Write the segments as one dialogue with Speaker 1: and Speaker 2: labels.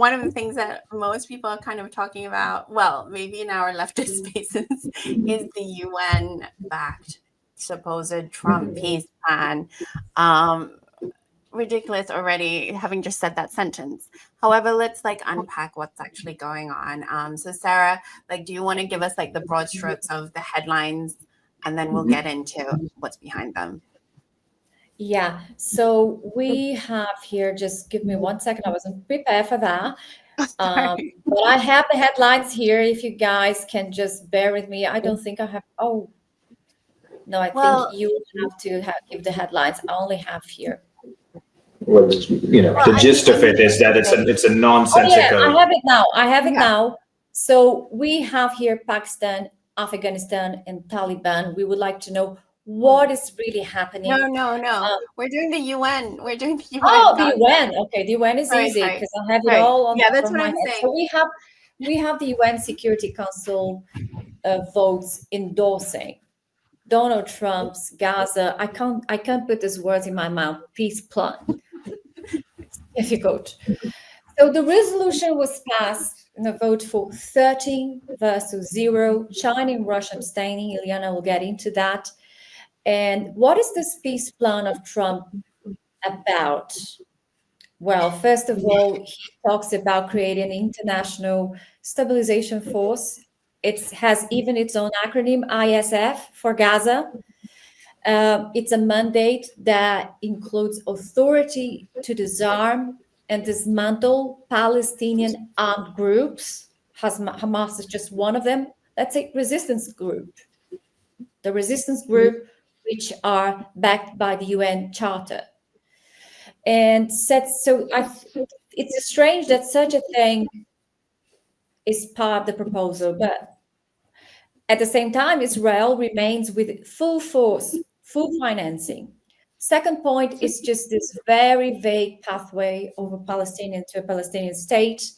Speaker 1: one of the things that most people are kind of talking about, well, maybe in our leftist spaces, is the UN-backed supposed Trump peace plan. Ridiculous already, having just said that sentence. However, let's like unpack what's actually going on. So Sarah, like, do you want to give us like the broad strokes of the headlines, and then we'll get into what's behind them?
Speaker 2: Yeah, so we have here, just give me 1 second, I wasn't prepared for that. But I have the headlines here, if you guys can just bear with me. I don't think I have, oh, no, I think you have to give the headlines. I only have here.
Speaker 3: Well, the gist of it is that it's a nonsensical.
Speaker 2: Oh, yeah, I have it now. I have it now. So we have here Pakistan, Afghanistan, and Taliban. We would like to know what is really happening.
Speaker 1: No. We're doing the UN. We're doing the UN.
Speaker 2: Oh, the UN. Okay, the UN is easy because I have it all on.
Speaker 1: Yeah, that's what I'm saying.
Speaker 2: So we have the UN Security Council votes endorsing Donald Trump's Gaza. I can't put these words in my mouth. Peace plan. It's difficult. So the resolution was passed in a vote for 13 versus 0. China and Russia abstaining. Ilyana will get into that. And what is this peace plan of Trump about? Well, first of all, he talks about creating an international stabilization force. It has even its own acronym, ISF, for Gaza. It's a mandate that includes authority to disarm and dismantle Palestinian armed groups. Hamas is just one of them. That's a resistance group. The resistance group, which are backed by the UN Charter. And it's strange that such a thing is part of the proposal, but at the same time, Israel remains with full force, full financing. Second point is just this very vague pathway of a Palestinian to a Palestinian state.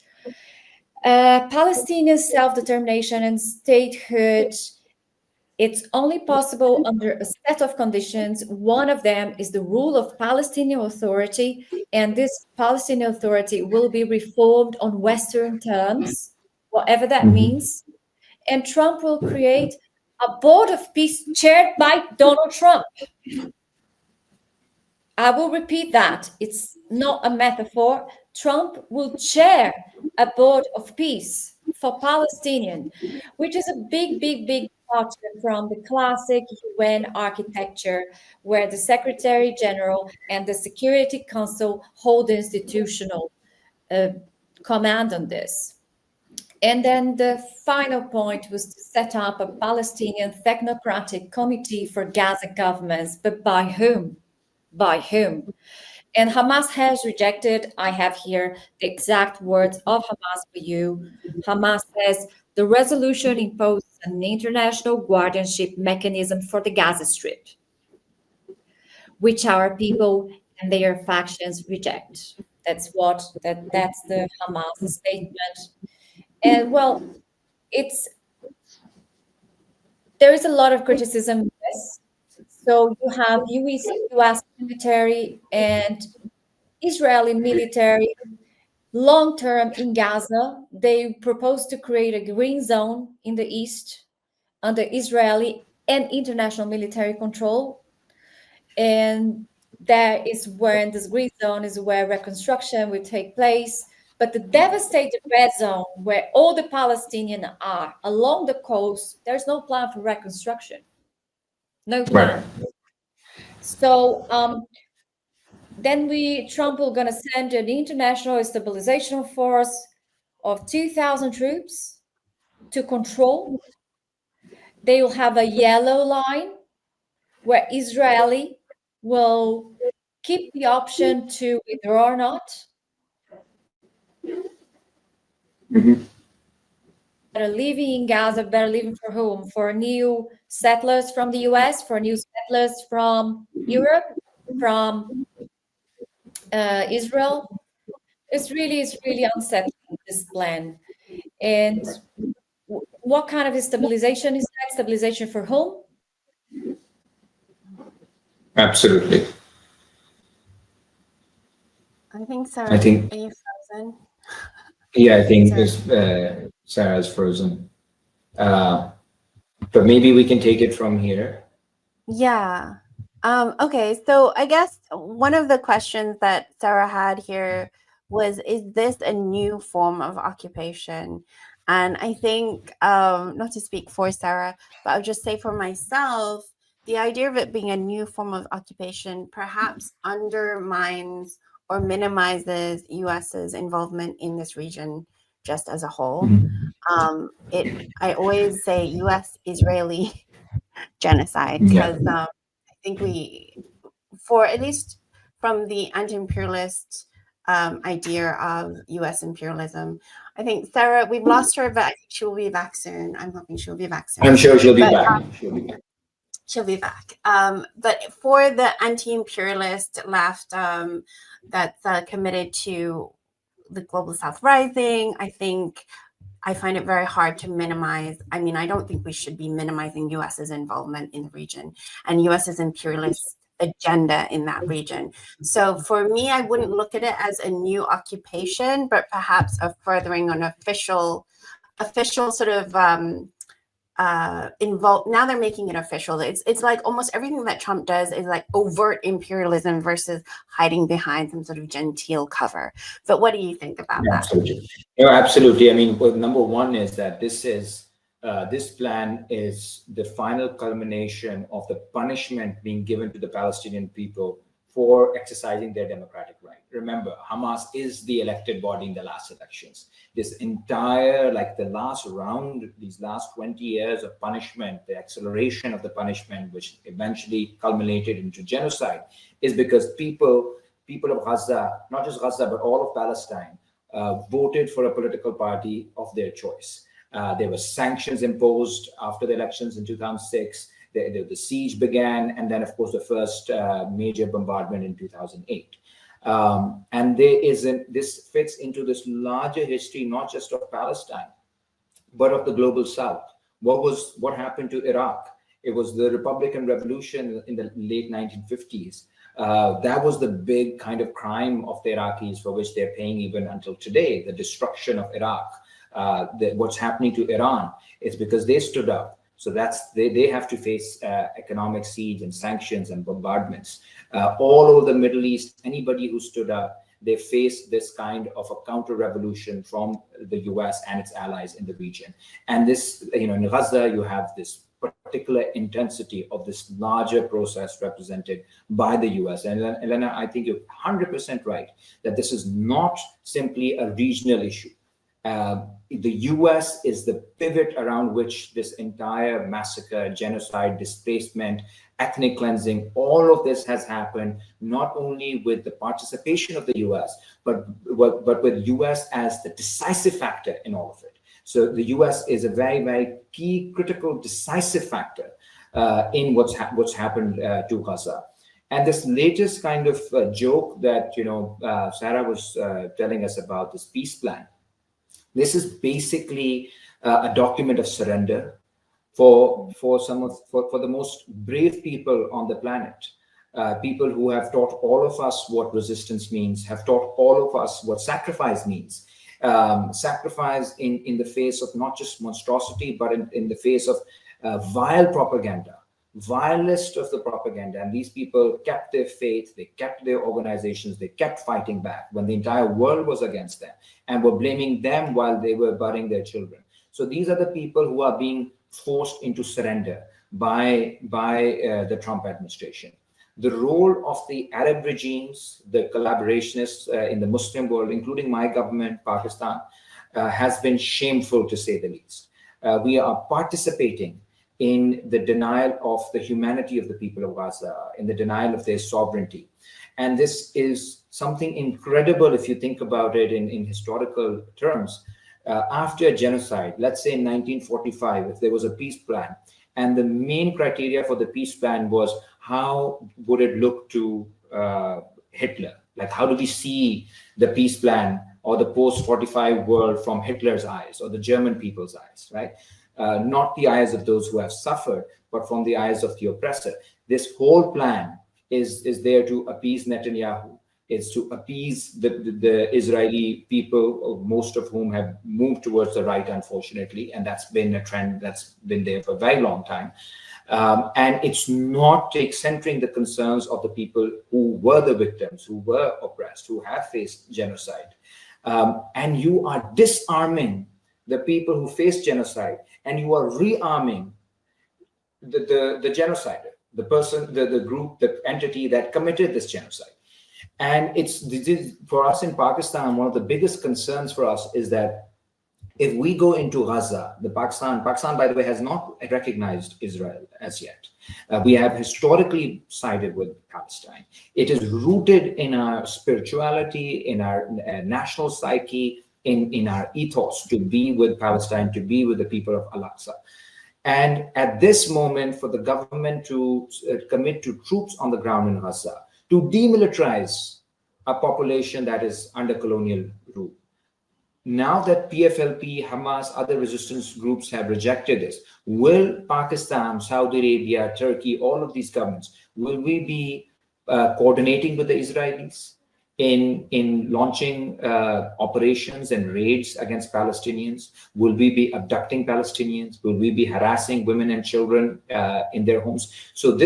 Speaker 2: Palestinian self-determination and statehood, it's only possible under a set of conditions. One of them is the rule of Palestinian Authority, and this Palestinian Authority will be reformed on Western terms, whatever that means. And Trump will create a board of peace chaired by Donald Trump. I will repeat that. It's not a metaphor. Trump will chair a board of peace for Palestinians, which is a big departure from the classic UN architecture, where the Secretary General and the Security Council hold the institutional command on this. And then the final point was to set up a Palestinian technocratic committee for Gaza governments, but by whom? By whom? And Hamas has rejected. I have here the exact words of Hamas for you. Hamas says the resolution imposes an international guardianship mechanism for the Gaza Strip, which our people and their factions reject. That's the Hamas statement. And well, there is a lot of criticism in this. So you have US military and Israeli military long-term in Gaza. They propose to create a green zone in the east under Israeli and international military control. And that is where, in this green zone, is where reconstruction will take place. But the devastated red zone, where all the Palestinians are along the coast, there's no plan for reconstruction. No plan. Right. So then Trump will going to send an international stabilization force of 2,000 troops to control. They will have a yellow line where Israeli will keep the option to withdraw or not. Better living in Gaza, better living for whom? For new settlers from the US, for new settlers from Europe, from Israel. It's really unsettling, this plan. And what kind of stabilization is that? Stabilization for whom?
Speaker 3: Absolutely.
Speaker 1: I think, Sarah, are you frozen?
Speaker 3: Yeah, I think Sarah's frozen. But maybe we can take it from here.
Speaker 1: Yeah. Okay, so I guess one of the questions that Sarah had here was, is this a new form of occupation? And I think, not to speak for Sarah, but I'll just say for myself, the idea of it being a new form of occupation perhaps undermines or minimizes US's involvement in this region just as a whole. I always say US-Israeli genocide, because I think for at least from the anti-imperialist idea of US imperialism, I think Sarah, we've lost her, but I think she will be back soon. I'm hoping she'll be back soon.
Speaker 3: I'm sure she'll be back.
Speaker 1: She'll be back. But for the anti-imperialist left that's committed to the Global South Rising, I find it very hard to minimize. I mean, I don't think we should be minimizing US's involvement in the region and US's imperialist agenda in that region. So for me, I wouldn't look at it as a new occupation, but perhaps a furthering an official sort of involved. Now they're making it official. It's like almost everything that Trump does is like overt imperialism versus hiding behind some sort of genteel cover. But what do you think about that?
Speaker 3: Absolutely. Absolutely. I mean, well, number one is that this plan is the final culmination of the punishment being given to the Palestinian people for exercising their democratic right. Remember, Hamas is the elected body in the last elections. This entire, like the last round, these last 20 years of punishment, the acceleration of the punishment, which eventually culminated into genocide, is because people of Gaza, not just Gaza, but all of Palestine, voted for a political party of their choice. There were sanctions imposed after the elections in 2006. The siege began, and then, of course, the first major bombardment in 2008. And this fits into this larger history, not just of Palestine, but of the global South. What happened to Iraq? It was the Republican Revolution in the late 1950s. That was the big kind of crime of the Iraqis, for which they're paying even until today, the destruction of Iraq. What's happening to Iran is because they stood up. So they have to face economic siege and sanctions and bombardments. All over the Middle East, anybody who stood up, they face this kind of a counter-revolution from the US and its allies in the region. And this, in Gaza, you have this particular intensity of this larger process represented by the US. And Elena, I think you're 100% right that this is not simply a regional issue. The US is the pivot around which this entire massacre, genocide, displacement, ethnic cleansing, all of this has happened, not only with the participation of the US, but with US as the decisive factor in all of it. So the US is a very, very key, critical, decisive factor in what's happened to Gaza. And this latest kind of joke that Sarah was telling us about, this peace plan, this is basically a document of surrender for the most brave people on the planet, people who have taught all of us what resistance means, have taught all of us what sacrifice means. Sacrifice in the face of not just monstrosity, but in the face of vile propaganda, vilest of the propaganda. And these people kept their faith, they kept their organizations, they kept fighting back when the entire world was against them and were blaming them while they were burying their children. So these are the people who are being forced into surrender by the Trump administration. The role of the Arab regimes, the collaborationists in the Muslim world, including my government, Pakistan, has been shameful, to say the least. We are participating in the denial of the humanity of the people of Gaza, in the denial of their sovereignty. And this is something incredible if you think about it in historical terms. After a genocide, let's say in 1945, if there was a peace plan, and the main criteria for the peace plan was how would it look to Hitler? Like, how do we see the peace plan or the post-45 world from Hitler's eyes or the German people's eyes, right? Not the eyes of those who have suffered, but from the eyes of the oppressor. This whole plan is there to appease Netanyahu is to appease the Israeli people, most of whom have moved towards the right, unfortunately, and that's been a trend that's been there for a very long time. And it's not centering the concerns of the people who were the victims, who were oppressed, who have faced genocide. And you are disarming the people who face genocide, and you are rearming the genocider, the person, the group, the entity that committed this genocide. And this is, for us in Pakistan, one of the biggest concerns for us is that if we go into Gaza, Pakistan, by the way, has not recognized Israel as yet. We have historically sided with Palestine. It is rooted in our spirituality, in our national psyche, in our ethos to be with Palestine, to be with the people of Al-Aqsa. And at this moment, for the government to commit to troops on the ground in Gaza, to demilitarize a population that is under colonial rule. Now that PFLP, Hamas, other resistance groups have rejected this, will Pakistan, Saudi Arabia, Turkey, all of these governments, will we be coordinating with the Israelis in launching operations and raids against Palestinians? Will we be abducting Palestinians? Will we be harassing women and children in their homes? So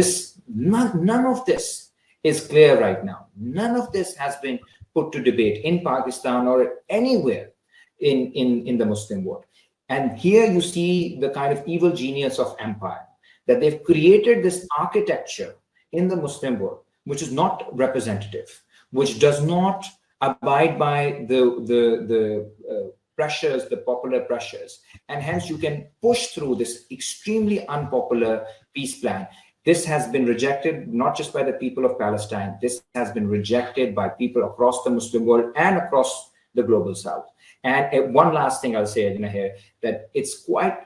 Speaker 3: none of this is clear right now. None of this has been put to debate in Pakistan or anywhere in the Muslim world. And here you see the kind of evil genius of empire, that they've created this architecture in the Muslim world, which is not representative, which does not abide by the pressures, the popular pressures. And hence you can push through this extremely unpopular peace plan. This has been rejected not just by the people of Palestine, this has been rejected by people across the Muslim world and across the global south. And one last thing I'll say, here, that it's quite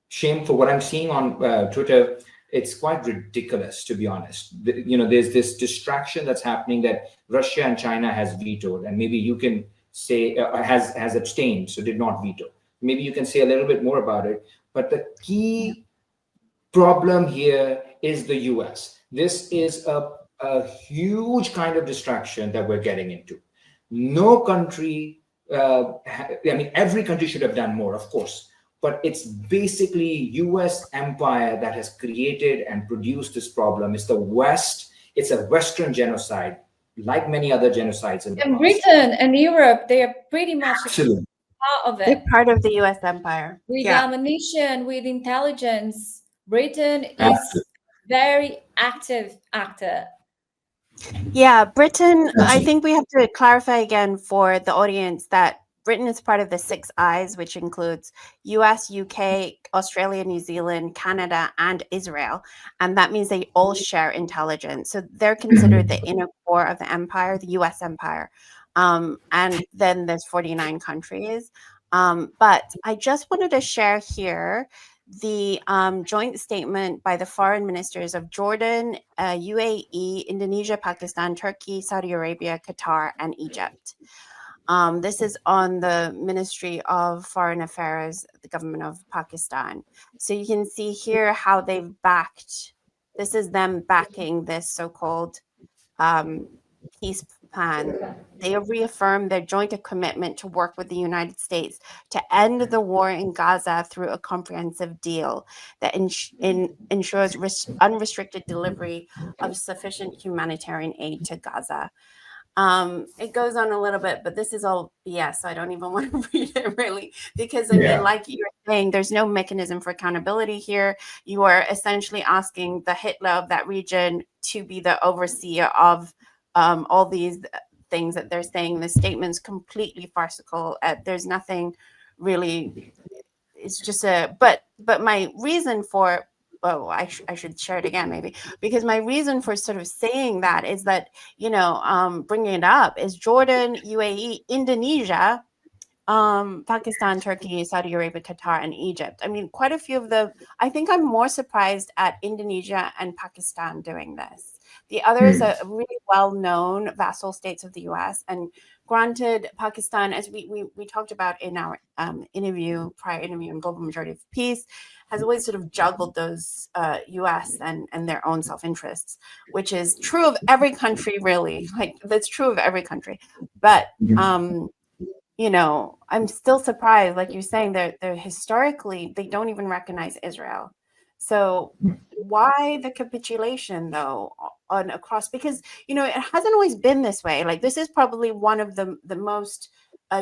Speaker 3: shameful what I'm seeing on Twitter. It's quite ridiculous, to be honest. There's this distraction that's happening that Russia and China has vetoed, and maybe you can say has abstained, so did not veto. Maybe you can say a little bit more about it. But the key problem here is the US. This is a huge kind of distraction that we're getting into. No country, every country should have done more, of course, but it's basically US empire that has created and produced this problem. It's the West, it's a Western genocide, like many other genocides in the past.
Speaker 2: Britain and Europe, they are pretty much
Speaker 3: Absolutely
Speaker 2: part of it.
Speaker 1: They're part of the US empire.
Speaker 2: With ammunition, with intelligence, Britain is very active actor.
Speaker 1: Yeah, Britain, I think we have to clarify again for the audience that Britain is part of the Six Eyes, which includes US, UK, Australia, New Zealand, Canada, and Israel. And that means they all share intelligence. So they're considered the inner core of the empire, the US empire. And then there's 49 countries. But I just wanted to share here the joint statement by the foreign ministers of Jordan, UAE, Indonesia, Pakistan, Turkey, Saudi Arabia, Qatar, and Egypt. This is on the Ministry of Foreign Affairs, the government of Pakistan. So you can see here how they've backed, this is them backing this so-called peace plan. They have reaffirmed their joint commitment to work with the United States to end the war in Gaza through a comprehensive deal that ensures unrestricted delivery of sufficient humanitarian aid to Gaza. It goes on a little bit, but this is all BS, so I don't even want to read it really, because I mean, like you're saying, there's no mechanism for accountability here. You are essentially asking the Hitler of that region to be the overseer of all these things that they're saying. The statement's completely farcical. There's nothing really. It's just but my reason for, I should share it again maybe, because my reason for sort of saying that is that, bringing it up is Jordan, UAE, Indonesia, Pakistan, Turkey, Saudi Arabia, Qatar, and Egypt. I mean, quite a few of them. I think I'm more surprised at Indonesia and Pakistan doing this. The others are really well-known vassal states of the US, and granted, Pakistan, as we talked about in our prior interview in Global Majority of Peace, has always sort of juggled those U.S. and their own self-interests, which is true of every country, really. Like, that's true of every country. But you know, I'm still surprised, like you're saying, they're historically, they don't even recognize Israel. So why the capitulation, though, on across? Because, you know, it hasn't always been this way. Like, this is probably one of the most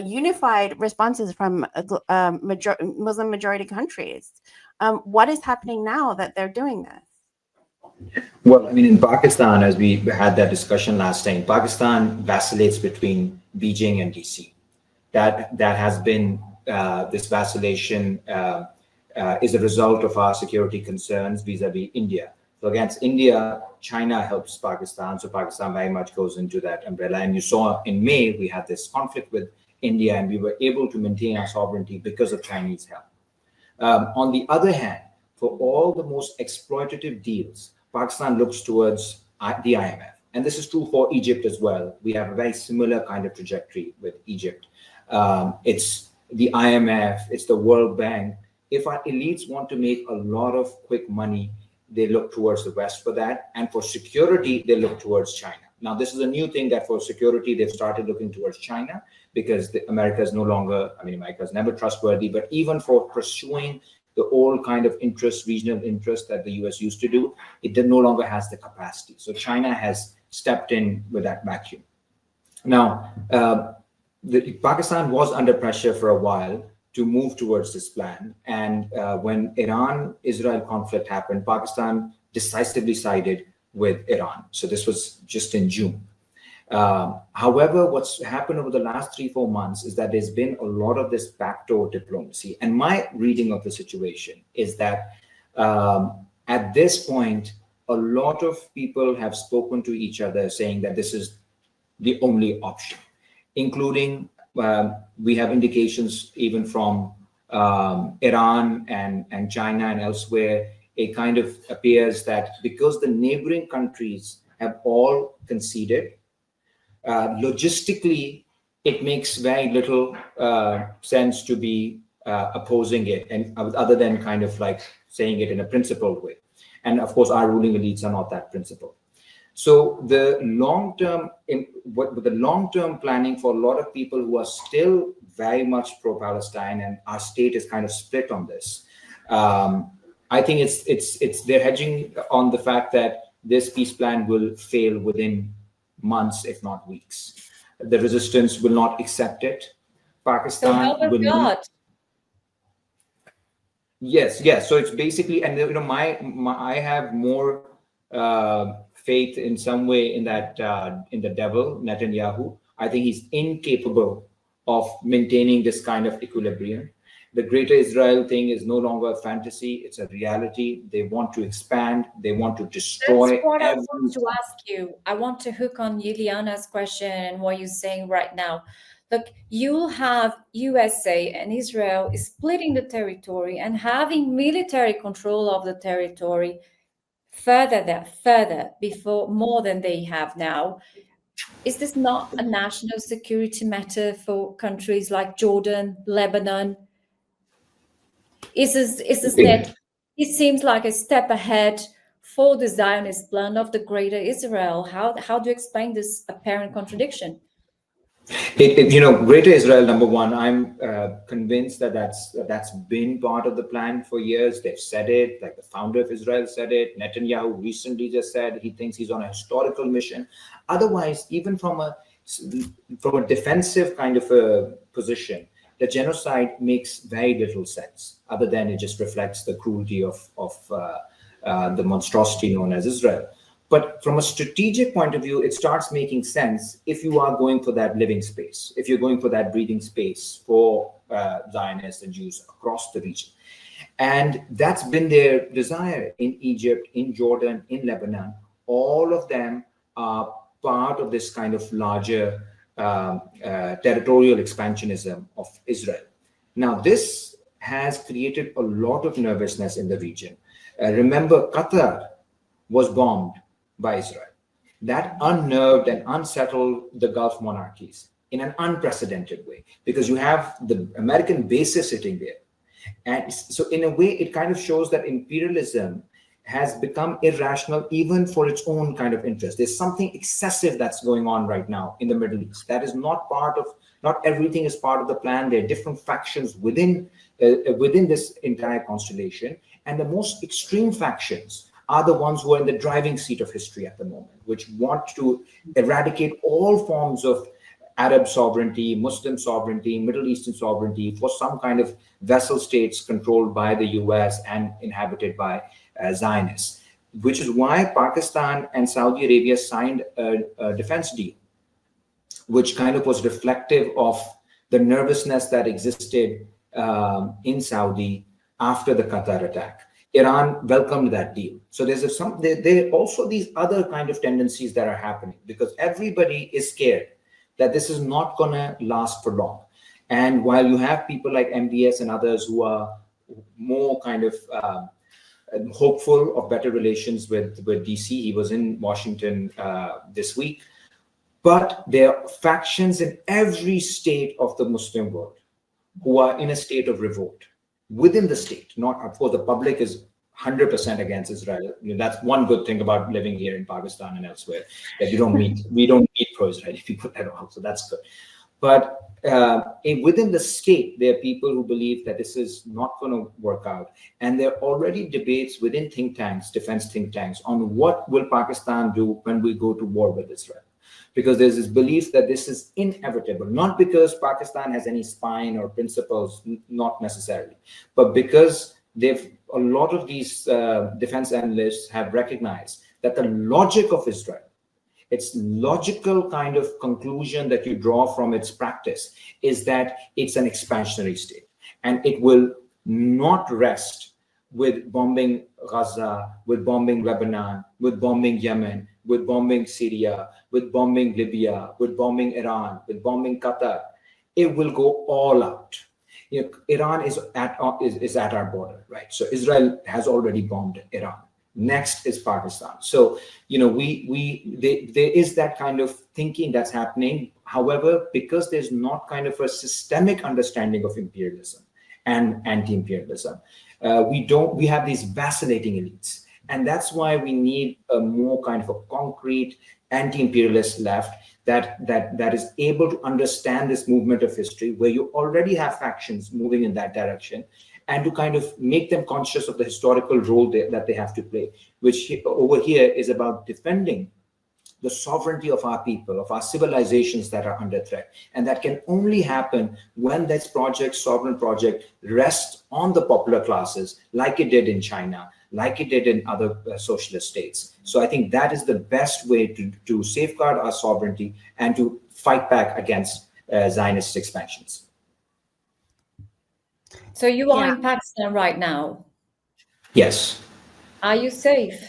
Speaker 1: unified responses from Muslim majority countries. What is happening now that they're doing this?
Speaker 3: Well, I mean, in Pakistan, as we had that discussion last time, Pakistan vacillates between Beijing and DC. That has been this vacillation is a result of our security concerns vis-a-vis India. So against India, China helps Pakistan, so Pakistan very much goes into that umbrella. And you saw in May, we had this conflict with India, and we were able to maintain our sovereignty because of Chinese help. On the other hand, for all the most exploitative deals, Pakistan looks towards the IMF. And this is true for Egypt as well. We have a very similar kind of trajectory with Egypt. It's the IMF, it's the World Bank. If our elites want to make a lot of quick money, they look towards the West for that. And for security, they look towards China. Now, this is a new thing that for security, they've started looking towards China because America is no longer, I mean, America is never trustworthy, but even for pursuing the old kind of interest, regional interest that the US used to do, it no longer has the capacity. So China has stepped in with that vacuum. Now, Pakistan was under pressure for a while to move towards this plan. And when Iran-Israel conflict happened, Pakistan decisively sided with Iran. So this was just in June. However, what's happened over the last 3-4 months is that there's been a lot of this backdoor diplomacy. And my reading of the situation is that at this point, a lot of people have spoken to each other saying that this is the only option, including we have indications even from Iran and China and elsewhere. It kind of appears that because the neighboring countries have all conceded, logistically, it makes very little sense to be opposing it, and other than kind of like saying it in a principled way. And of course, our ruling elites are not that principled. So the long-term planning for a lot of people who are still very much pro-Palestine, and our state is kind of split on this. I think they're hedging on the fact that this peace plan will fail within months, if not weeks. The resistance will not accept it. Pakistan will not. Yes. So it's basically, and you know, I have more faith in some way in that in the devil, Netanyahu. I think he's incapable of maintaining this kind of equilibrium. The Greater Israel thing is no longer a fantasy; it's a reality. They want to expand. They want to destroy.
Speaker 2: That's what I want to ask you. I want to hook on Juliana's question and what you're saying right now. Look, you'll have USA and Israel splitting the territory and having military control of the territory further before more than they have now. Is this not a national security matter for countries like Jordan, Lebanon? It seems like a step ahead for the Zionist plan of the Greater Israel. How do you explain this apparent contradiction?
Speaker 3: Greater Israel, number one, I'm convinced that that's been part of the plan for years. They've said it, like the founder of Israel said it. Netanyahu recently just said he thinks he's on a historical mission. Otherwise, even from a defensive kind of a position, the genocide makes very little sense, other than it just reflects the cruelty of the monstrosity known as Israel. But from a strategic point of view, it starts making sense if you are going for that living space, if you're going for that breathing space for Zionists and Jews across the region. And that's been their desire in Egypt, in Jordan, in Lebanon. All of them are part of this kind of larger territorial expansionism of Israel. Now, this has created a lot of nervousness in the region. Remember, Qatar was bombed by Israel. That unnerved and unsettled the Gulf monarchies. in an unprecedented way, because you have the American bases sitting there. And so in a way, it kind of shows that imperialism has become irrational even for its own kind of interest. There's something excessive that's going on right now in the Middle East. That is not part of, not everything is part of the plan. There are different factions within this entire constellation. And the most extreme factions are the ones who are in the driving seat of history at the moment, which want to eradicate all forms of Arab sovereignty, Muslim sovereignty, Middle Eastern sovereignty for some kind of vassal states controlled by the US and inhabited by Zionists, which is why Pakistan and Saudi Arabia signed a defense deal, which kind of was reflective of the nervousness that existed in Saudi after the Qatar attack. Iran welcomed that deal. So there are also these other kind of tendencies that are happening, because everybody is scared that this is not going to last for long. And while you have people like MBS and others who are more kind of hopeful of better relations with DC, he was in Washington this week, but there are factions in every state of the Muslim world who are in a state of revolt within the state. Not, of course, the public is 100% against Israel. You know, that's one good thing about living here in Pakistan and elsewhere, that we don't meet pro-Israeli people at all. So that's good. But within the state, there are people who believe that this is not going to work out. And there are already debates within think tanks, defense think tanks, on what will Pakistan do when we go to war with Israel. Because there's this belief that this is inevitable, not because Pakistan has any spine or principles, not necessarily, but because a lot of these defense analysts have recognized that the logic of Israel, its logical kind of conclusion that you draw from its practice, is that it's an expansionary state, and it will not rest with bombing Gaza, with bombing Lebanon, with bombing Yemen, with bombing Syria, with bombing Libya, with bombing Iran, with bombing Qatar. It will go all out. You know, Iran is at our border, right? So Israel has already bombed Iran. Next is Pakistan. So, you know, there is that kind of thinking that's happening. However, because there's not kind of a systemic understanding of imperialism and anti-imperialism, we have these vacillating elites. And that's why we need a more kind of a concrete anti-imperialist left that is able to understand this movement of history, where you already have factions moving in that direction, and to kind of make them conscious of the historical role that they have to play, which over here is about defending the sovereignty of our people, of our civilizations that are under threat. And that can only happen when this project, sovereign project, rests on the popular classes, like it did in China, like it did in other socialist states. So I think that is the best way to safeguard our sovereignty and to fight back against Zionist expansions.
Speaker 2: So you are in Pakistan right now?
Speaker 3: Yes.
Speaker 2: Are you safe?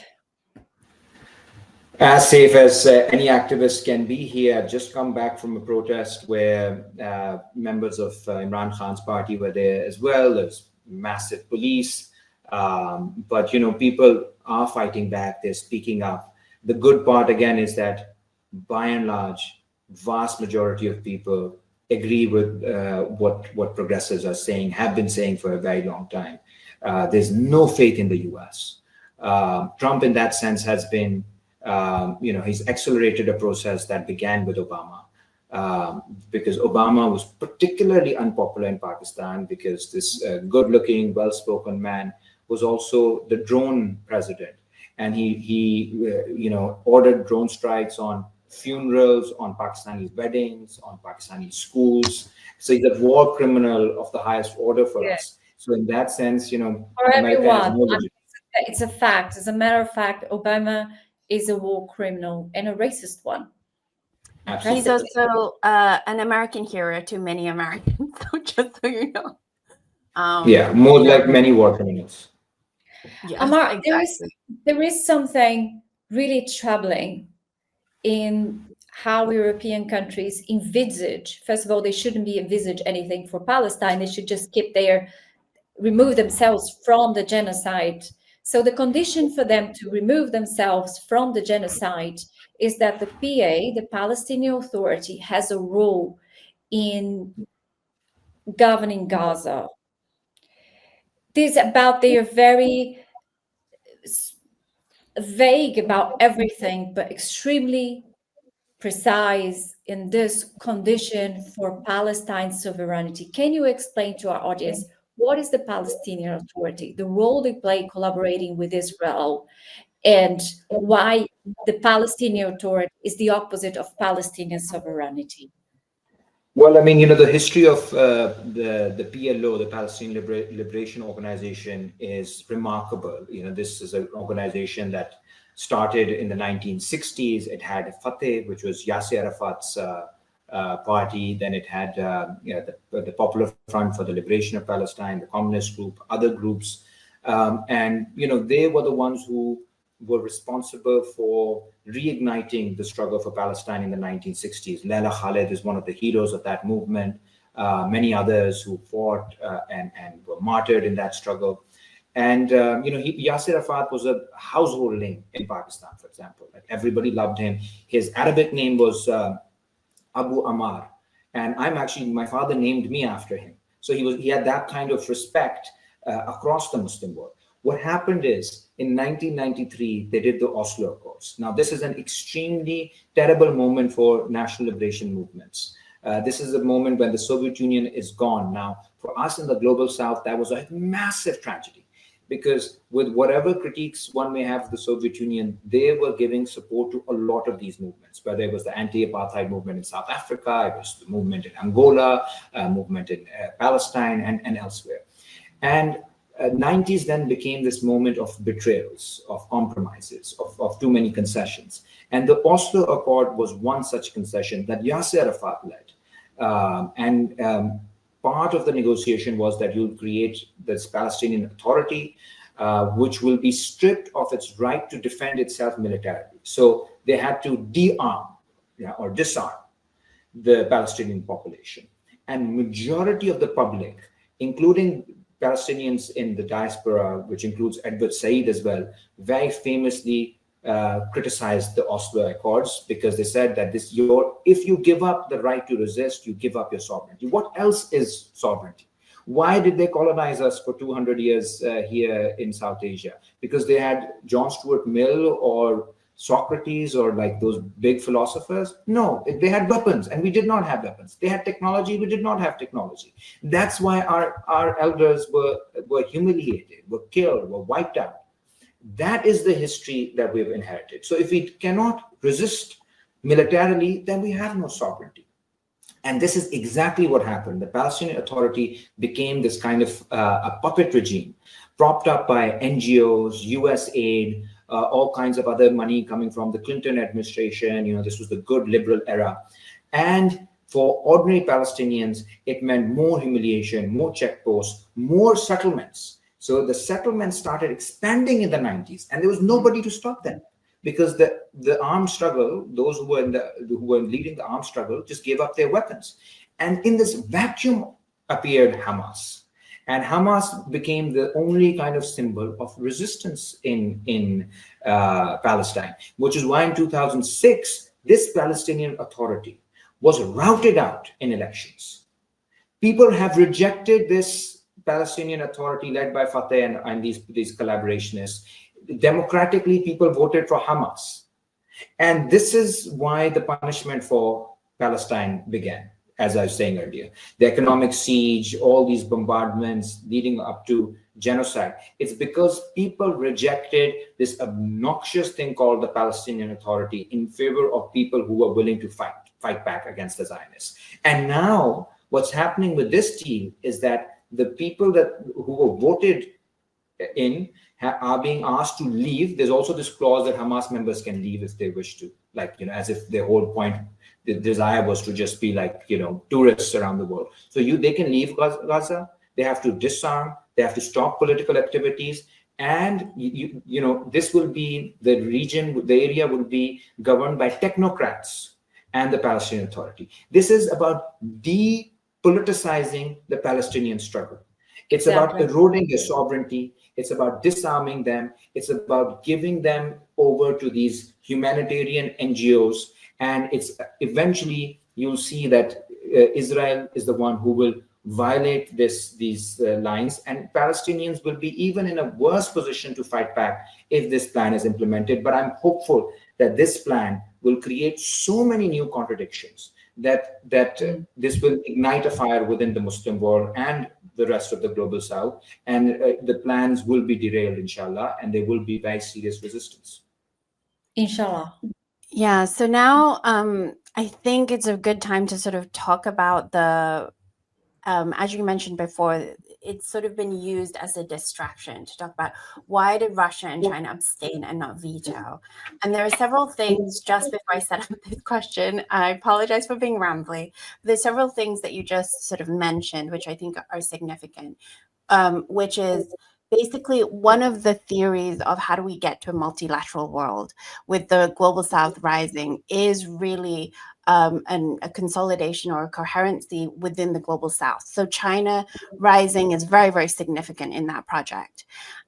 Speaker 3: As safe as any activist can be here. I've just come back from a protest where members of Imran Khan's party were there as well. There's massive police. But, you know, people are fighting back. They're speaking up. The good part, again, is that by and large, vast majority of people agree with what progressives are saying, have been saying for a very long time. There's no faith in the US. Trump, in that sense, has been, you know, he's accelerated a process that began with Obama. Because Obama was particularly unpopular in Pakistan because this good-looking, well-spoken man was also the drone president. And he you know, ordered drone strikes on funerals, on Pakistani weddings, on Pakistani schools. So he's a war criminal of the highest order for us. So in that sense, you know,
Speaker 2: for everyone, it's a fact. As a matter of fact, Obama is a war criminal and a racist one.
Speaker 3: Absolutely.
Speaker 1: He's also an American hero to many Americans, just so you know.
Speaker 3: Yeah, more like many war criminals.
Speaker 1: Yes,
Speaker 2: Ammar,
Speaker 1: exactly.
Speaker 2: there is something really troubling in how European countries envisage. First of all, they shouldn't be envisage anything for Palestine. They should just remove themselves from the genocide. So the condition for them to remove themselves from the genocide is that the PA, the Palestinian Authority, has a role in governing Gaza. This about they are very vague about everything, but extremely precise in this condition for Palestine's sovereignty. Can you explain to our audience what is the Palestinian Authority, the role they play collaborating with Israel, and why the Palestinian Authority is the opposite of Palestinian sovereignty?
Speaker 3: Well, I mean, the history of the PLO, the Palestinian Liberation Organization, is remarkable. This is an organization that started in the 1960s. It had Fateh, which was Yasser Arafat's party. Then it had the Popular Front for the Liberation of Palestine, the Communist Group, other groups. And they were the ones who were responsible for reigniting the struggle for Palestine in the 1960s. Laila Khaled is one of the heroes of that movement. Many others who fought and were martyred in that struggle. And Yasser Arafat was a household name in Pakistan, for example. Like, everybody loved him. His Arabic name was Abu Ammar, and my father named me after him. So he had that kind of respect across the Muslim world. What happened is, in 1993, they did the Oslo Accords. Now, this is an extremely terrible moment for national liberation movements. This is a moment when the Soviet Union is gone. Now, for us in the global South, that was a massive tragedy, because with whatever critiques one may have of the Soviet Union, they were giving support to a lot of these movements, whether it was the anti-apartheid movement in South Africa, it was the movement in Angola, movement in Palestine, and elsewhere. And 90s then became this moment of betrayals, of compromises, of too many concessions. And the Oslo Accord was one such concession that Yasser Arafat led. Part of the negotiation was that you'll create this Palestinian Authority, which will be stripped of its right to defend itself militarily. So they had to de-arm or disarm the Palestinian population. And majority of the public, including Palestinians in the diaspora, which includes Edward Said as well, very famously criticized the Oslo Accords, because they said that if you give up the right to resist, you give up your sovereignty. What else is sovereignty? Why did they colonize us for 200 years here in South Asia? Because they had John Stuart Mill or Socrates or like those big philosophers? No, they had weapons and we did not have weapons. They had technology, we did not have technology. That's why our elders were humiliated, were killed, were wiped out. That is the history that we've inherited. So if we cannot resist militarily, then we have no sovereignty. And this is exactly what happened. The Palestinian Authority became this kind of a puppet regime, propped up by NGOs, US aid, all kinds of other money coming from the Clinton administration. This was the good liberal era. And for ordinary Palestinians, it meant more humiliation, more checkposts, more settlements. So the settlements started expanding in the 90s, and there was nobody to stop them, because the armed struggle, those who were leading the armed struggle, just gave up their weapons. And in this vacuum appeared Hamas. And Hamas became the only kind of symbol of resistance in Palestine, which is why in 2006, this Palestinian Authority was routed out in elections. People have rejected this Palestinian Authority led by Fateh and these collaborationists. Democratically, people voted for Hamas. And this is why the punishment for Palestine began. As I was saying earlier, the economic siege, all these bombardments leading up to genocide. It's because people rejected this obnoxious thing called the Palestinian Authority in favor of people who were willing to fight back against the Zionists. And now what's happening with this deal is that the people who were voted in are being asked to leave. There's also this clause that Hamas members can leave if they wish to, as if their whole point, the desire was to just be tourists around the world. So they can leave Gaza. They have to disarm. They have to stop political activities. And this will be the region, the area will be governed by technocrats and the Palestinian Authority. This is about depoliticizing the Palestinian struggle. It's about eroding their sovereignty. It's about disarming them. It's about giving them over to these humanitarian NGOs. And it's eventually, you'll see that Israel is the one who will violate these lines, and Palestinians will be even in a worse position to fight back if this plan is implemented. But I'm hopeful that this plan will create so many new contradictions that this will ignite a fire within the Muslim world and the rest of the global South, and the plans will be derailed, inshallah, and there will be very serious resistance.
Speaker 2: Inshallah.
Speaker 1: Yeah, so now I think it's a good time to sort of talk about the as you mentioned before, it's sort of been used as a distraction to talk about why did Russia and China abstain and not veto? And there are several things, just before I set up this question, I apologize for being rambly. There's several things that you just sort of mentioned, which I think are significant, which is basically one of the theories of how do we get to a multilateral world with the global South rising is really a consolidation or a coherency within the global South. So China rising is very, very significant in that project.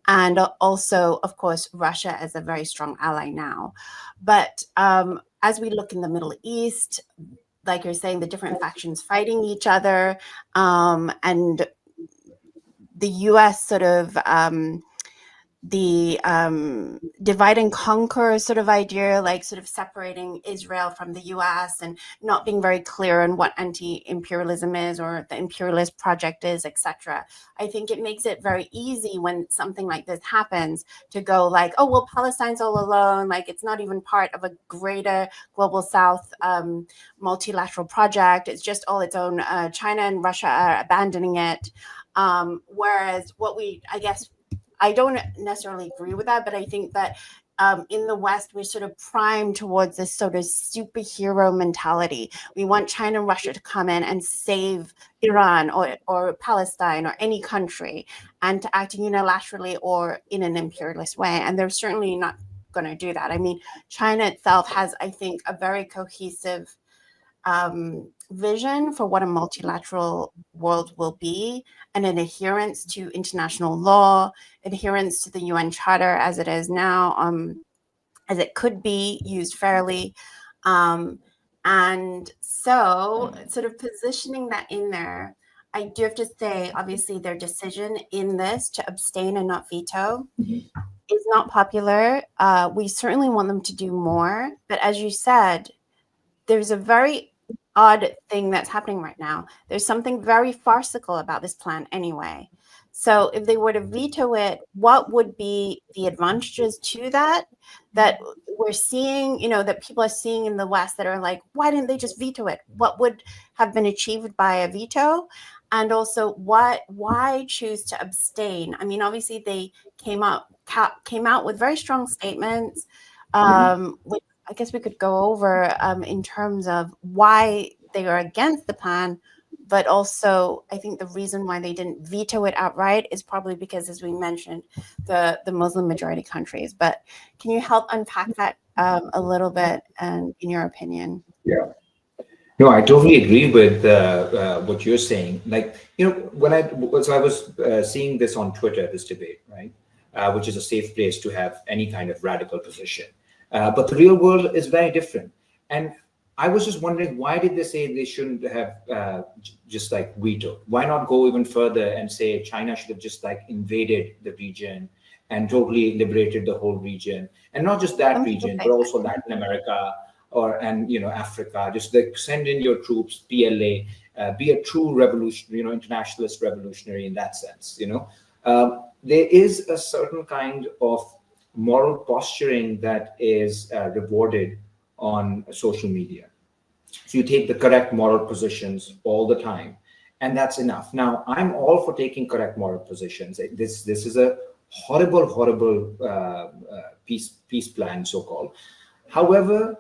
Speaker 1: And also, of course, Russia as a very strong ally now. But as we look in the Middle East, like you're saying, the different factions fighting each other, and the US sort of the divide and conquer sort of idea, like sort of separating Israel from the US and not being very clear on what anti-imperialism is or the imperialist project is, etc. I think it makes it very easy when something like this happens to go like, oh, well, Palestine's all alone, like it's not even part of a greater global South multilateral project. It's just all its own. China and Russia are abandoning it. Whereas what I guess, I don't necessarily agree with that, but I think that in the West, we're sort of primed towards this sort of superhero mentality. We want China and Russia to come in and save Iran or Palestine or any country, and to act unilaterally or in an imperialist way. And they're certainly not going to do that. I mean, China itself has, I think, a very cohesive vision for what a multilateral world will be, and an adherence to international law, adherence to the UN Charter as it is now, as it could be used fairly. And so sort of positioning that in there, I do have to say, obviously, their decision in this to abstain and not veto is not popular. We certainly want them to do more. But as you said, there's a very odd thing that's happening right now. There's something very farcical about this plan anyway. So if they were to veto it, what would be the advantages to that we're seeing, that people are seeing in the West that are like, why didn't they just veto it? What would have been achieved by a veto? And also, why choose to abstain? I mean, obviously they came out with very strong statements, which I guess we could go over in terms of why they are against the plan, but also I think the reason why they didn't veto it outright is probably because, as we mentioned, the Muslim majority countries. But can you help unpack that a little bit, and in your opinion?
Speaker 3: Yeah. No, I totally agree with what you're saying. Like, when I was seeing this on Twitter, this debate, right, which is a safe place to have any kind of radical position. But the real world is very different. And I was just wondering, why did they say they shouldn't have just like vetoed? Why not go even further and say China should have just like invaded the region and totally liberated the whole region? And not just that region, but also Latin America and Africa. Just like send in your troops, PLA, be a true revolution, internationalist revolutionary in that sense. There is a certain kind of moral posturing that is rewarded on social media. So you take the correct moral positions all the time, and that's enough. Now, I'm all for taking correct moral positions. This is a horrible peace plan, so-called. However,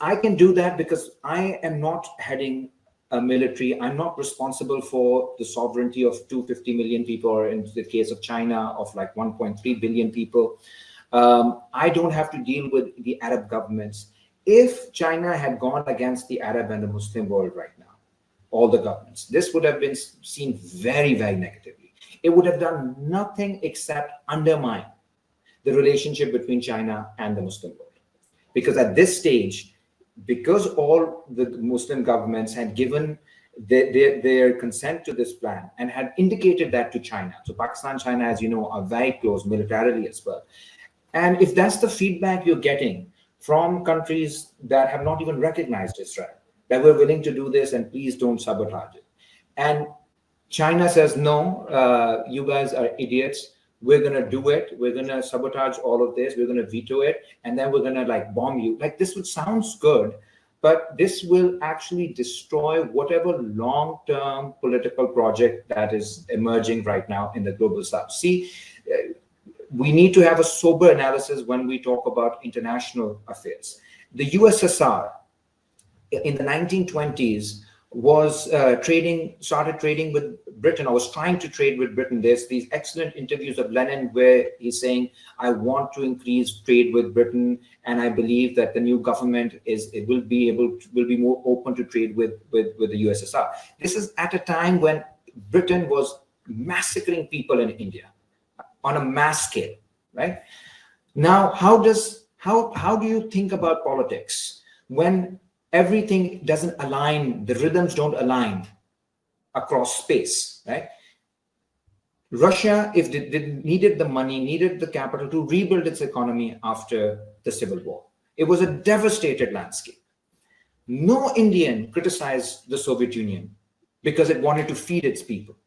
Speaker 3: I can do that because I am not heading a military. I'm not responsible for the sovereignty of 250 million people, or in the case of China, of like 1.3 billion people. I don't have to deal with the Arab governments. If China had gone against the Arab and the Muslim world right now, all the governments, this would have been seen very, very negatively. It would have done nothing except undermine the relationship between China and the Muslim world. Because at this stage, because all the Muslim governments had given their consent to this plan and had indicated that to China. So Pakistan, China, as you know, are very close militarily as well. And if that's the feedback you're getting from countries that have not even recognized Israel, that we're willing to do this and please don't sabotage it. And China says, no, you guys are idiots. We're going to do it. We're going to sabotage all of this. We're going to veto it. And then we're going to like bomb you. Like this would sounds good, but this will actually destroy whatever long-term political project that is emerging right now in the global south. See, we need to have a sober analysis when we talk about international affairs. The USSR in the 1920s was started trading with Britain, or was trying to trade with Britain. There's these excellent interviews of Lenin where he's saying, I want to increase trade with Britain, and I believe that the new government will be more open to trade with the USSR. This is at a time when Britain was massacring people in India on a mass scale, right? Now, how do you think about politics when everything doesn't align, the rhythms don't align across space, right? Russia, if they needed the money, needed the capital to rebuild its economy after the Civil War. It was a devastated landscape. No Indian criticized the Soviet Union because it wanted to feed its people.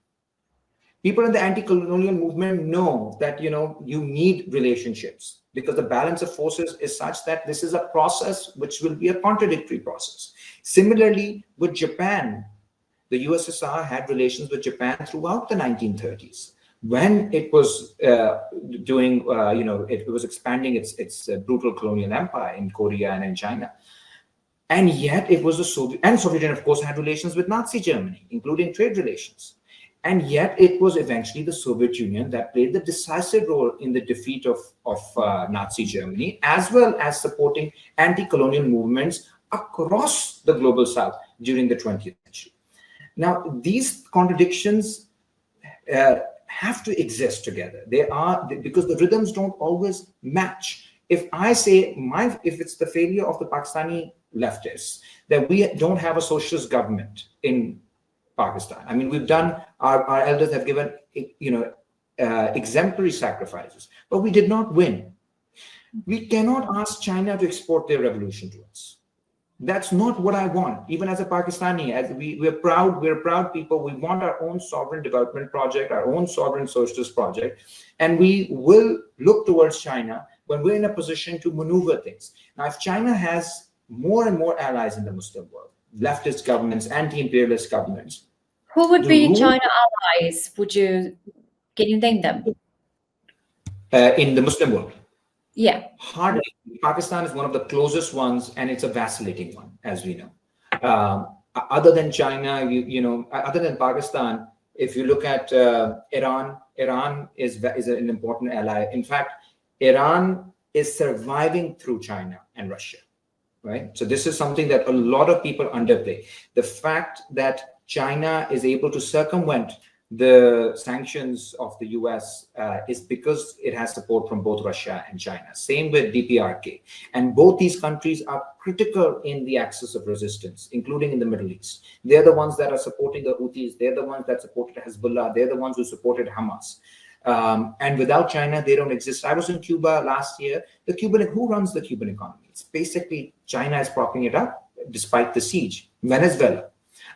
Speaker 3: People in the anti-colonial movement know that, you need relationships because the balance of forces is such that this is a process which will be a contradictory process. Similarly, with Japan, the USSR had relations with Japan throughout the 1930s. When it was it was expanding its brutal colonial empire in Korea and in China. And yet it was the Soviet Union, of course, had relations with Nazi Germany, including trade relations. And yet it was eventually the Soviet Union that played the decisive role in the defeat of Nazi Germany, as well as supporting anti-colonial movements across the global south during the 20th century. Now, these contradictions have to exist together. They are, because the rhythms don't always match. If I say, if it's the failure of the Pakistani leftists, that we don't have a socialist government in Pakistan. I mean, we've done, our elders have given, exemplary sacrifices, but we did not win. We cannot ask China to export their revolution to us. That's not what I want. Even as a Pakistani, as we're proud people. We want our own sovereign development project, our own sovereign socialist project, and we will look towards China when we're in a position to maneuver things. Now, if China has more and more allies in the Muslim world, leftist governments, anti-imperialist governments,
Speaker 2: who would be China allies? Can you name them?
Speaker 3: In the Muslim world?
Speaker 2: Yeah.
Speaker 3: Hardly. Pakistan is one of the closest ones, and it's a vacillating one, as we know. Other than China, other than Pakistan, if you look at Iran is an important ally. In fact, Iran is surviving through China and Russia, right? So this is something that a lot of people underplay. The fact that China is able to circumvent the sanctions of the US is because it has support from both Russia and China. Same with DPRK. And both these countries are critical in the axis of resistance, including in the Middle East. They're the ones that are supporting the Houthis. They're the ones that supported Hezbollah. They're the ones who supported Hamas. And without China, they don't exist. I was in Cuba last year. Who runs the Cuban economy? It's basically China is propping it up despite the siege. Venezuela.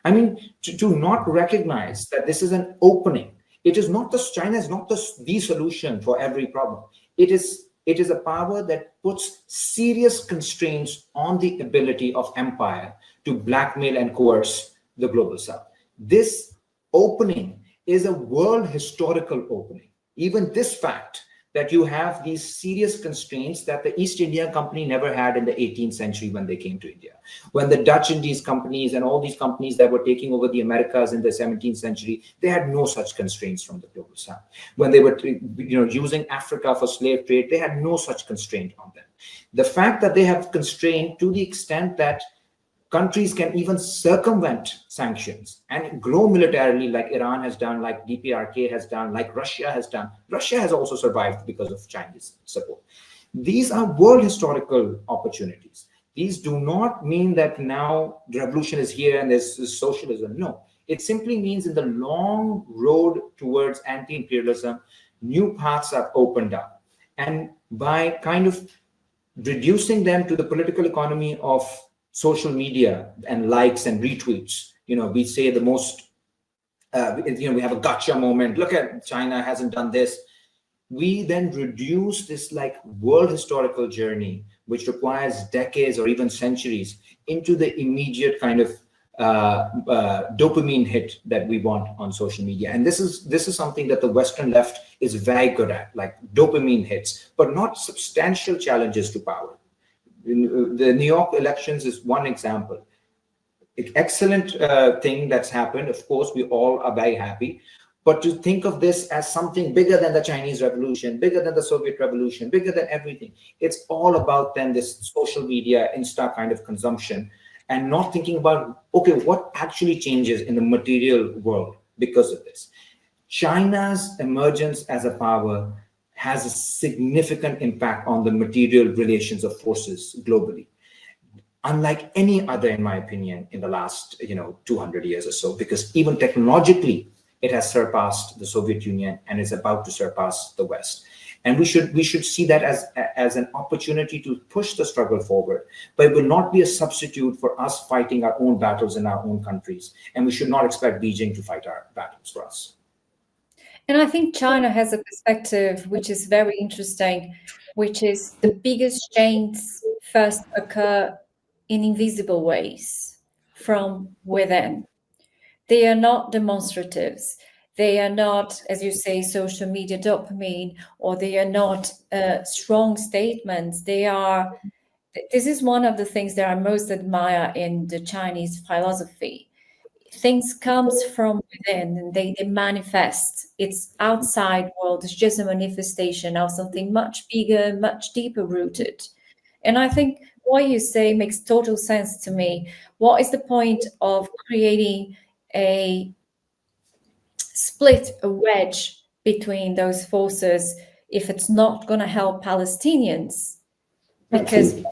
Speaker 3: I mean, to not recognize that this is an opening. It is not China is not the solution for every problem. It is a power that puts serious constraints on the ability of empire to blackmail and coerce the global south. This opening is a world historical opening. Even this fact that you have these serious constraints that the East India Company never had in the 18th century when they came to India. When the Dutch Indies companies and all these companies that were taking over the Americas in the 17th century, they had no such constraints from the global south. When they were using Africa for slave trade, they had no such constraint on them. The fact that they have constrained to the extent that countries can even circumvent sanctions and grow militarily like Iran has done, like DPRK has done, like Russia has done. Russia has also survived because of Chinese support. These are world historical opportunities. these do not mean that now the revolution is here and there's socialism. No, it simply means in the long road towards anti-imperialism, new paths are opened up. And by kind of reducing them to the political economy of social media and likes and retweets, we say the most, we have a gotcha moment. Look at China hasn't done this. We then reduce this like world historical journey, which requires decades or even centuries, into the immediate kind of dopamine hit that we want on social media. And this is something that the Western left is very good at, like dopamine hits, but not substantial challenges to power. The New York elections is one example. Excellent thing that's happened. Of course, we all are very happy. But to think of this as something bigger than the Chinese Revolution, bigger than the Soviet Revolution, bigger than everything, it's all about then this social media, Insta kind of consumption, and not thinking about, okay, what actually changes in the material world because of this. China's emergence as a power has a significant impact on the material relations of forces globally, unlike any other, in my opinion, in the last 200 years or so, because even technologically, it has surpassed the Soviet Union and is about to surpass the West. And we should see that as an opportunity to push the struggle forward, but it will not be a substitute for us fighting our own battles in our own countries. And we should not expect Beijing to fight our battles for us.
Speaker 2: And I think China has a perspective which is very interesting, which is the biggest change first occur in invisible ways from within. They are not demonstratives. They are not, as you say, social media dopamine, or they are not strong statements. This is one of the things that I most admire in the Chinese philosophy. Things comes from within and they manifest. It's outside world. It's just a manifestation of something much bigger, much deeper rooted. And I think what you say makes total sense to me. What is the point of creating a split, a wedge between those forces if it's not going to help Palestinians? Because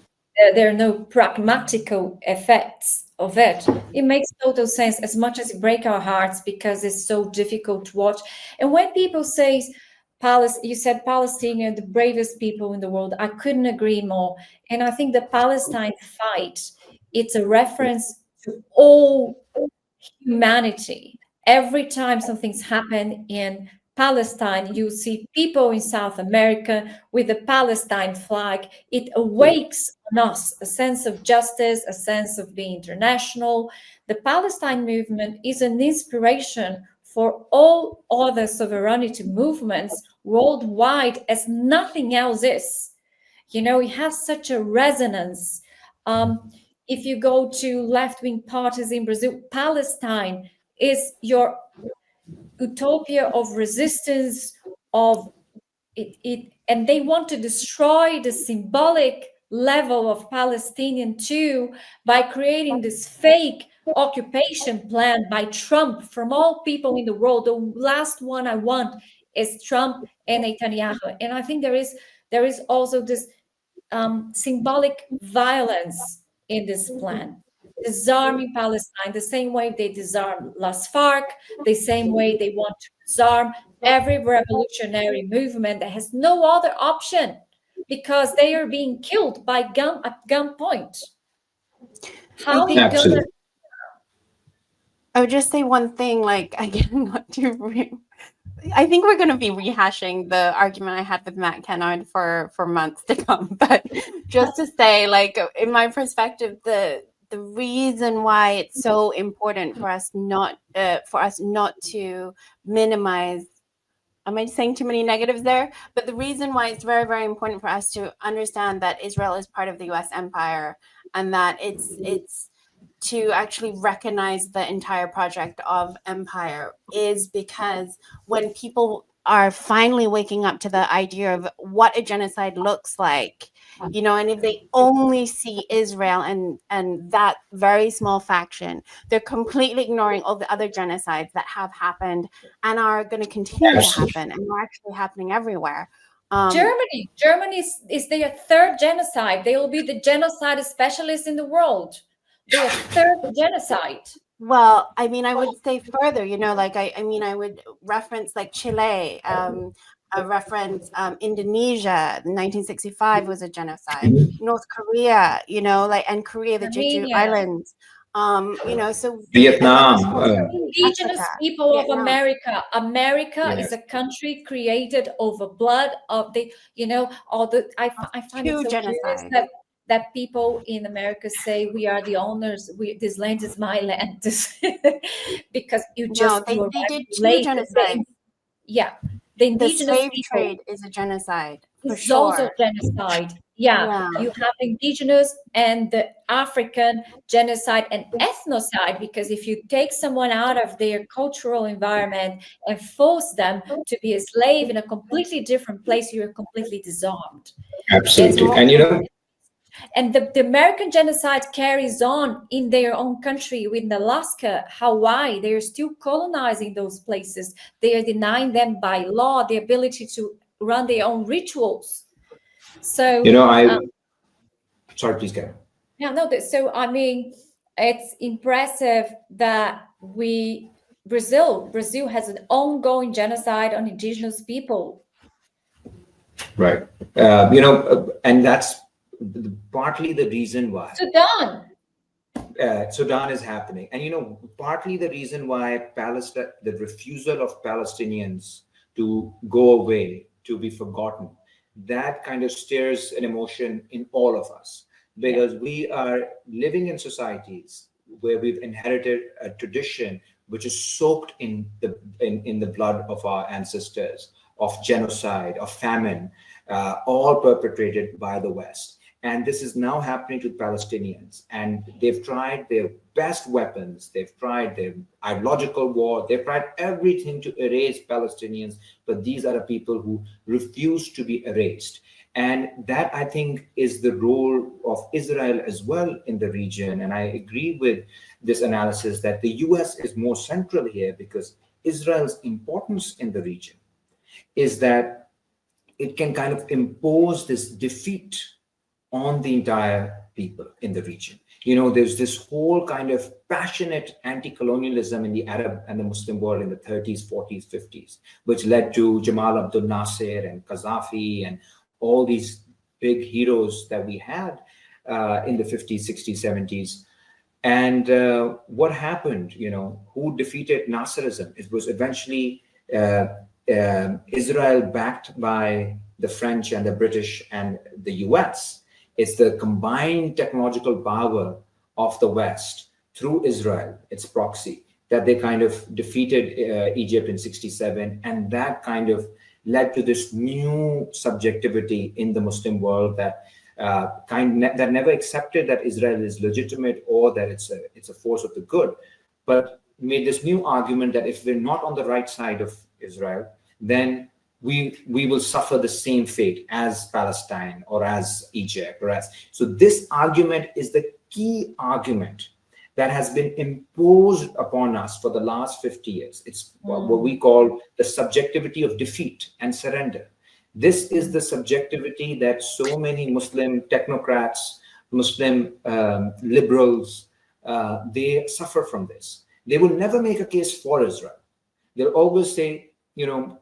Speaker 2: there are no pragmatical effects of it. It makes total sense, as much as it breaks our hearts because it's so difficult to watch. And when people say, you said Palestinians, the bravest people in the world, I couldn't agree more. And I think the Palestine fight, it's a reference to all humanity. Every time something's happened in Palestine, you see people in South America with the Palestine flag. It awakes on us a sense of justice, a sense of being international. The Palestine movement is an inspiration for all other sovereignty movements worldwide, as nothing else is. It has such a resonance. If you go to left-wing parties in Brazil, Palestine is your utopia of resistance, of it, and they want to destroy the symbolic level of Palestinian too by creating this fake occupation plan by Trump from all people in the world. The last one I want is Trump and Netanyahu. And I think there is also this symbolic violence in this plan. Disarming Palestine the same way they disarmed Las FARC, the same way they want to disarm every revolutionary movement that has no other option because they are being killed by at gunpoint. How are you gonna?
Speaker 1: I would just say one thing, again, not to I think we're going to be rehashing the argument I had with Matt Kennard for months to come. But just to say, in my perspective, the reason why it's so important for us not to minimize. Am I saying too many negatives there? But the reason why it's very, very important for us to understand that Israel is part of the U.S. empire and that it's to actually recognize the entire project of empire is because when people are finally waking up to the idea of what a genocide looks like, and if they only see Israel and that very small faction, they're completely ignoring all the other genocides that have happened and are going to continue to happen and are actually happening everywhere.
Speaker 2: Germany is their third genocide. They will be the genocide specialists in the world. Their third genocide.
Speaker 1: Well, I mean, I would say further, you know, like I mean, I would reference like Chile, I reference Indonesia, 1965 was a genocide. North Korea, you know, like, and Korea, the Jeju
Speaker 2: Armenia.
Speaker 1: Islands, you know, so
Speaker 3: Vietnam,
Speaker 2: indigenous
Speaker 1: Africa,
Speaker 2: people
Speaker 1: Vietnam.
Speaker 2: of America. America
Speaker 3: Yes.
Speaker 2: is a country created over blood of the, you know, all the. I find it
Speaker 1: Two
Speaker 2: so curious
Speaker 1: genocides.
Speaker 2: that people in America say we are the owners. This land is my land, because you just
Speaker 1: No,
Speaker 2: you
Speaker 1: they did two
Speaker 2: late.
Speaker 1: genocides.
Speaker 2: Yeah, the
Speaker 1: The
Speaker 2: indigenous
Speaker 1: slave
Speaker 2: people
Speaker 1: trade is a genocide, for
Speaker 2: is also
Speaker 1: sure.
Speaker 2: genocide. Yeah, you have indigenous and the African genocide and ethnocide, because if you take someone out of their cultural environment and force them to be a slave in a completely different place, you're completely disarmed.
Speaker 3: Absolutely. And you know,
Speaker 2: and the American genocide carries on in their own country, with Alaska, Hawaii. They're still colonizing those places. They are denying them by law the ability to run their own rituals. So,
Speaker 3: you know, sorry, please go.
Speaker 2: yeah, no, so I mean, it's impressive that Brazil has an ongoing genocide on indigenous people.
Speaker 3: Right. You know, and that's partly the reason why Sudan is happening. And, you know, partly the reason why Palestine, the refusal of Palestinians to go away, to be forgotten, that kind of stirs an emotion in all of us, because we are living in societies where we've inherited a tradition which is soaked in the blood of our ancestors, of genocide, of famine, all perpetrated by the West. And this is now happening to Palestinians. And they've tried their best weapons. They've tried their ideological war. They've tried everything to erase Palestinians. But these are the people who refuse to be erased. And that, I think, is the role of Israel as well in the region. And I agree with this analysis that the US is more central here, because Israel's importance in the region is that it can kind of impose this defeat on the entire people in the region. You know, there's this whole kind of passionate anti-colonialism in the Arab and the Muslim world in the 30s, 40s, 50s, which led to Jamal Abdel Nasser and Gaddafi and all these big heroes that we had in the 50s, 60s, 70s. And what happened, you know, who defeated Nasserism? It was eventually Israel, backed by the French and the British and the US. It's the combined technological power of the West through Israel, its proxy, that they kind of defeated Egypt in 67. And that kind of led to this new subjectivity in the Muslim world that that never accepted that Israel is legitimate or that it's a force of the good, but made this new argument that if we're not on the right side of Israel, then we will suffer the same fate as Palestine or as Egypt. So this argument is the key argument that has been imposed upon us for the last 50 years. It's what we call the subjectivity of defeat and surrender. This is the subjectivity that so many Muslim technocrats, Muslim liberals, they suffer from this. They will never make a case for Israel. They'll always say, you know,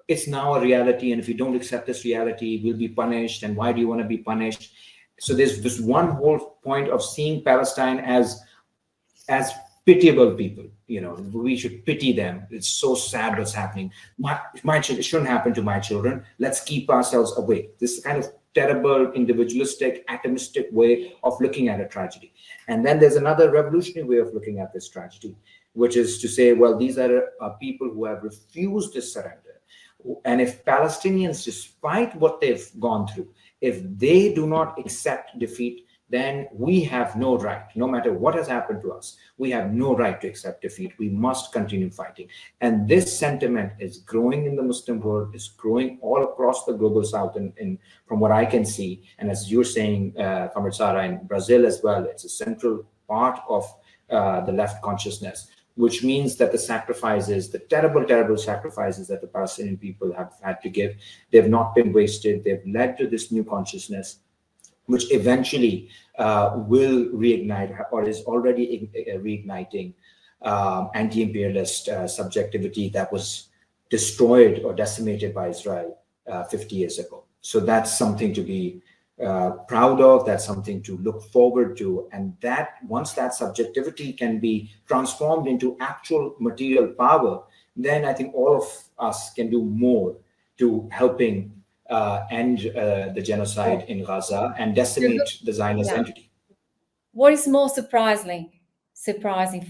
Speaker 3: it's now a reality, and if you don't accept this reality, we'll be punished. And why do you want to be punished? So there's this one whole point of seeing Palestine as pitiable people. You know, we should pity them. It's so sad what's happening. My children, it shouldn't happen to my children. Let's keep ourselves away. This kind of terrible, individualistic, atomistic way of looking at a tragedy. And then there's another revolutionary way of looking at this tragedy, which is to say, well, these are people who have refused to surrender. And if Palestinians, despite what they've gone through, if they do not accept defeat, then we have no right, no matter what has happened to us, we have no right to accept defeat. We must continue fighting. And this sentiment is growing in the Muslim world, is growing all across the global south, and from what I can see. And as you're saying, Comrade Sarah, in Brazil as well, it's a central part of the left consciousness, which means that the sacrifices, the terrible, terrible sacrifices that the Palestinian people have had to give, they've not been wasted. They've led to this new consciousness, which eventually will reignite, or is already reigniting, anti-imperialist subjectivity that was destroyed or decimated by Israel 50 years ago. So that's something to be proud of. That's something to look forward to. And that once that subjectivity can be transformed into actual material power, then I think all of us can do more to helping end the genocide in Gaza and decimate the Zionist entity.
Speaker 2: What is more surprising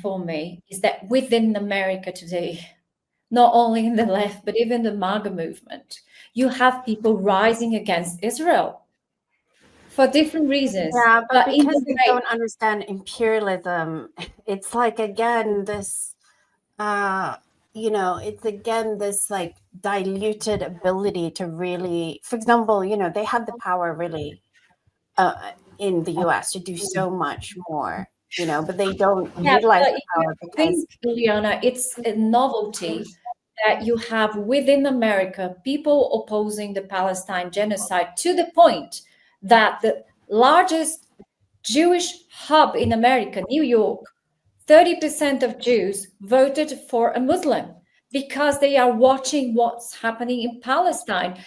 Speaker 2: for me is that within America today, not only in the left, but even the MAGA movement, you have people rising against Israel for different reasons.
Speaker 1: Yeah, but because they don't understand imperialism, it's like, again, this, it's again this like diluted ability to really, for example, they have the power really in the US to do so much more, but they don't utilize the power because,
Speaker 2: Juliana, it's a novelty that you have within America people opposing the Palestine genocide to the point that the largest Jewish hub in America, New York, 30% of Jews voted for a Muslim because they are watching what's happening in Palestine.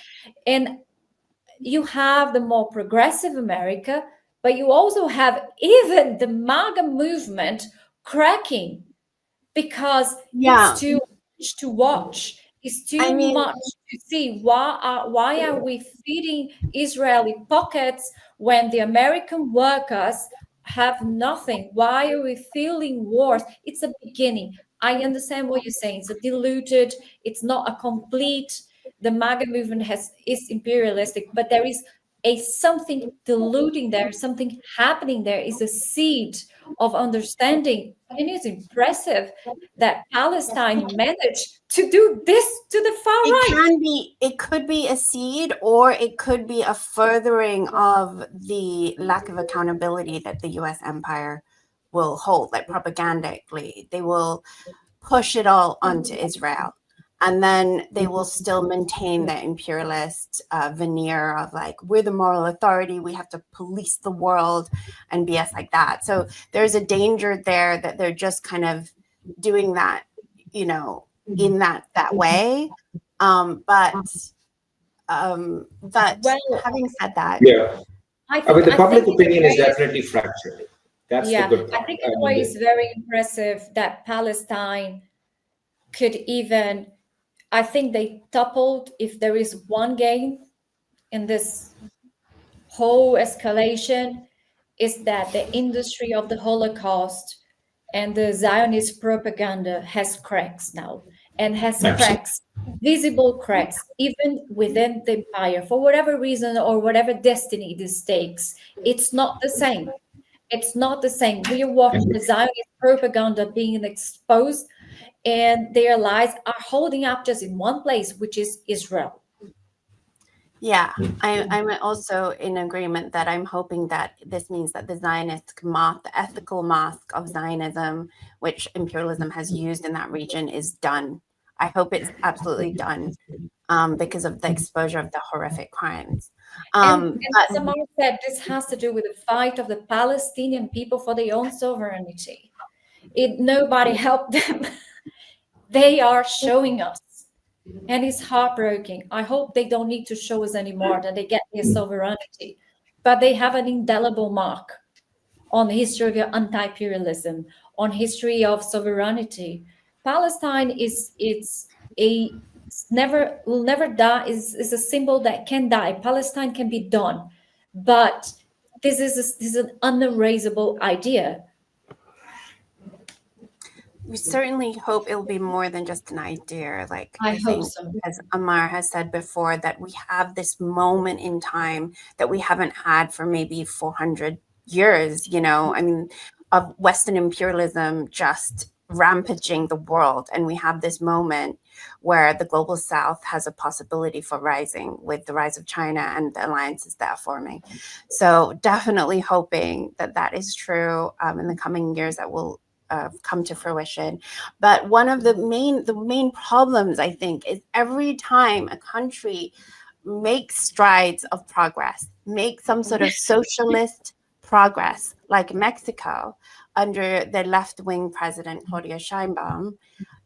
Speaker 2: And you have the more progressive America, but you also have even the MAGA movement cracking because it's too much to watch. It's too much to see. Why are we feeding Israeli pockets when the American workers have nothing? Why are we feeling wars? It's a beginning. I understand what you're saying. It's a diluted, it's not a complete. The MAGA movement is imperialistic, but there is something diluting there, something happening there, is a seed of understanding. And it's impressive that Palestine managed to do this to the far right.
Speaker 1: It could be a seed, or it could be a furthering of the lack of accountability that the US empire will hold, like propagandically. They will push it all onto Israel. And then they will still maintain the imperialist veneer of like, we're the moral authority, we have to police the world and BS like that. So there's a danger there that they're just kind of doing that, in that way. But having said that,
Speaker 3: the public opinion is definitely fractured. That's the good part.
Speaker 2: I think in a way it's very impressive that Palestine could even, I think they toppled, if there is one gain in this whole escalation, is that the industry of the Holocaust and the Zionist propaganda has cracks now, and has cracks, visible cracks, even within the empire, for whatever reason or whatever destiny this takes. It's not the same. It's not the same. We are watching the Zionist propaganda being exposed, and their lies are holding up just in one place, which is Israel.
Speaker 1: Yeah, I'm also in agreement that I'm hoping that this means that the Zionist mask, the ethical mask of Zionism, which imperialism has used in that region, is done. I hope it's absolutely done because of the exposure of the horrific crimes.
Speaker 2: And as Ammar said, this has to do with the fight of the Palestinian people for their own sovereignty. Nobody helped them. They are showing us, and it's heartbreaking. I hope they don't need to show us anymore, that they get their sovereignty, but they have an indelible mark on the history of anti-imperialism, on history of sovereignty. Palestine will never die. Is a symbol that can die. Palestine can be done, but this is an unerasable idea.
Speaker 1: We certainly hope it'll be more than just an idea. Like
Speaker 2: I hope so.
Speaker 1: As Ammar has said before, that we have this moment in time that we haven't had for maybe 400 years, of Western imperialism just rampaging the world. And we have this moment where the global South has a possibility for rising with the rise of China and the alliances that are forming. So definitely hoping that that is true in the coming years, that we'll come to fruition. But one of the main problems, I think, is every time a country makes strides of progress, makes some sort of socialist progress, like Mexico under the left-wing president Claudia Sheinbaum,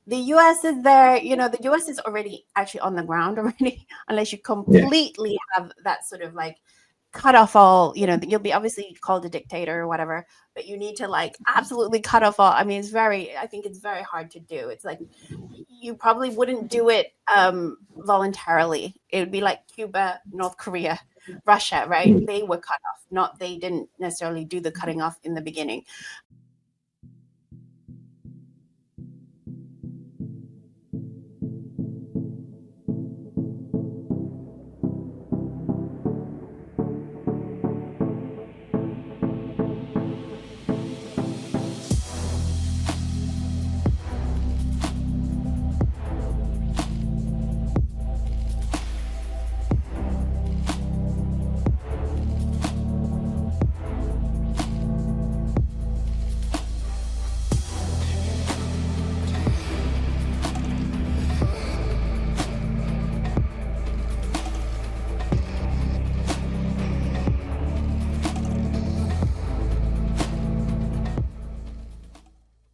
Speaker 1: the U.S. is there. The U.S. is already actually on the ground already, unless you completely have that sort of like cut off all, you'll be obviously called a dictator or whatever, but you need to like absolutely cut off all. I mean, I think it's very hard to do. It's like you probably wouldn't do it voluntarily. It would be like Cuba, North Korea, Russia, right? They were cut off, they didn't necessarily do the cutting off in the beginning.